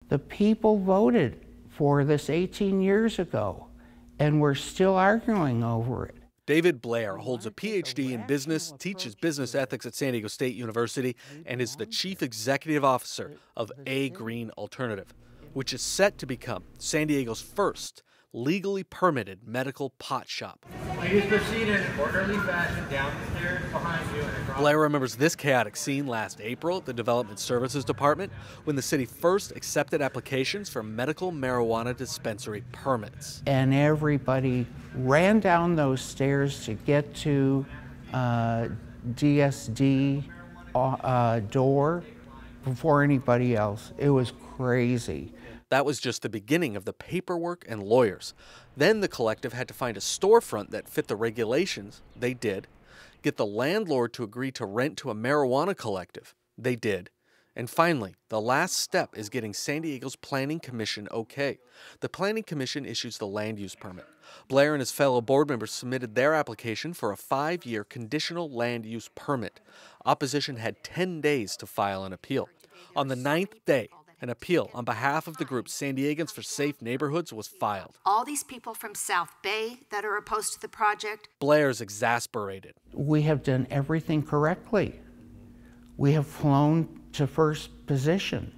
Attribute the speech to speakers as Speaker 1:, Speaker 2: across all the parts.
Speaker 1: The people voted for this 18 years ago, and we're still arguing over it.
Speaker 2: David Blair holds a PhD in business, teaches business ethics at San Diego State University, and is the chief executive officer of A Green Alternative, which is set to become San Diego's first legally permitted medical pot shop.
Speaker 3: Please proceed in an orderly fashion down the stairs behind you and across.
Speaker 2: Blair remembers this chaotic scene last April at the Development Services Department when the city first accepted applications for medical marijuana dispensary permits.
Speaker 1: And everybody ran down those stairs to get to DSD door before anybody else. It was crazy.
Speaker 2: That was just the beginning of the paperwork and lawyers. Then the collective had to find a storefront that fit the regulations. They did. Get the landlord to agree to rent to a marijuana collective. They did. And finally, the last step is getting San Diego's Planning Commission okay. The Planning Commission issues the land use permit. Blair and his fellow board members submitted their application for a 5-year conditional land use permit. Opposition had 10 days to file an appeal. On the 9th day, an appeal on behalf of the group San Diegans for Safe Neighborhoods was filed.
Speaker 4: All these people from South Bay that are opposed to the project.
Speaker 2: Blair's exasperated.
Speaker 1: We have done everything correctly. We have flown to first position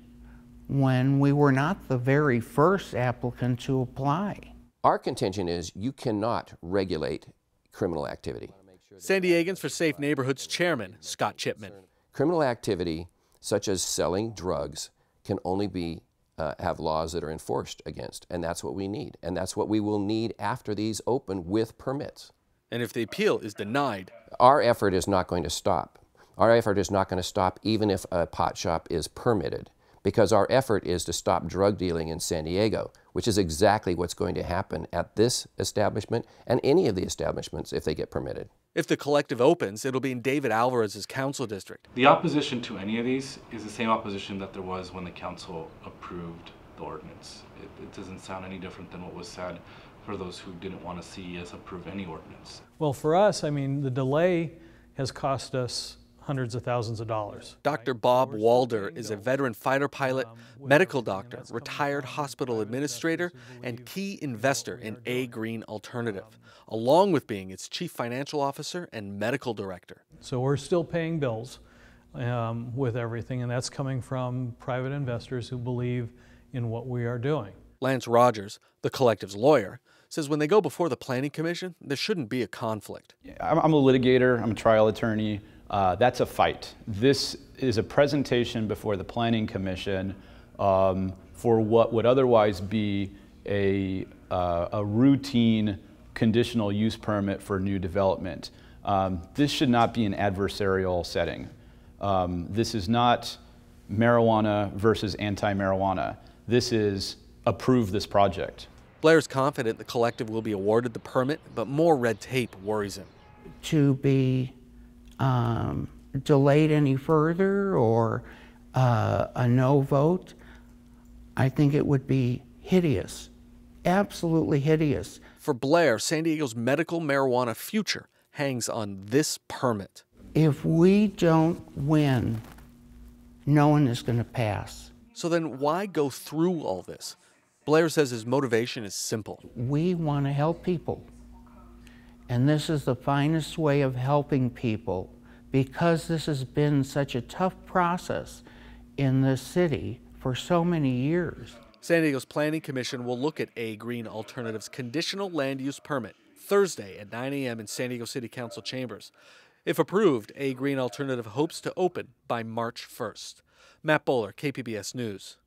Speaker 1: when we were not the very first applicant to apply.
Speaker 5: Our contention is you cannot regulate criminal activity.
Speaker 2: San Diegans for Safe Neighborhoods chairman Scott Chipman.
Speaker 5: Criminal activity such as selling drugs can only be have laws that are enforced against, and that's what we need, and that's what we will need after these open with permits.
Speaker 2: And if the appeal is denied,
Speaker 5: our effort is not going to stop. Our effort is not going to stop even if a pot shop is permitted, because our effort is to stop drug dealing in San Diego, which is exactly what's going to happen at this establishment and any of the establishments if they get permitted.
Speaker 2: If the collective opens, it'll be in David Alvarez's council district.
Speaker 6: The opposition to any of these is the same opposition that there was when the council approved the ordinance. It doesn't sound any different than what was said for those who didn't want to see us approve any ordinance.
Speaker 7: Well, for us, I mean, the delay has cost us hundreds of thousands of dollars.
Speaker 2: Dr. Bob Walder is a veteran fighter pilot, medical doctor, retired hospital administrator, and key investor in A Green Alternative, along with being its chief financial officer and medical director.
Speaker 7: So we're still paying bills with everything, and that's coming from private investors who believe in what we are doing.
Speaker 2: Lance Rogers, the collective's lawyer, says when they go before the Planning Commission, there shouldn't be a conflict.
Speaker 8: I'm a litigator, I'm a trial attorney. That's a fight. This is a presentation before the Planning Commission for what would otherwise be a routine conditional use permit for new development. This should not be an adversarial setting. This is not marijuana versus anti-marijuana. This is approve this project.
Speaker 2: Blair's confident the collective will be awarded the permit, but more red tape worries him.
Speaker 1: To be delayed any further or a no vote, I think it would be hideous, absolutely hideous.
Speaker 2: For Blair, San Diego's medical marijuana future hangs on this permit.
Speaker 1: If we don't win, no one is going to pass.
Speaker 2: So then why go through all this? Blair says his motivation is simple.
Speaker 1: We want to help people. And this is the finest way of helping people because this has been such a tough process in the city for so many years.
Speaker 2: San Diego's Planning Commission will look at A Green Alternative's conditional land use permit Thursday at 9 a.m. in San Diego City Council chambers. If approved, A Green Alternative hopes to open by March 1st. Matt Bowler, KPBS News.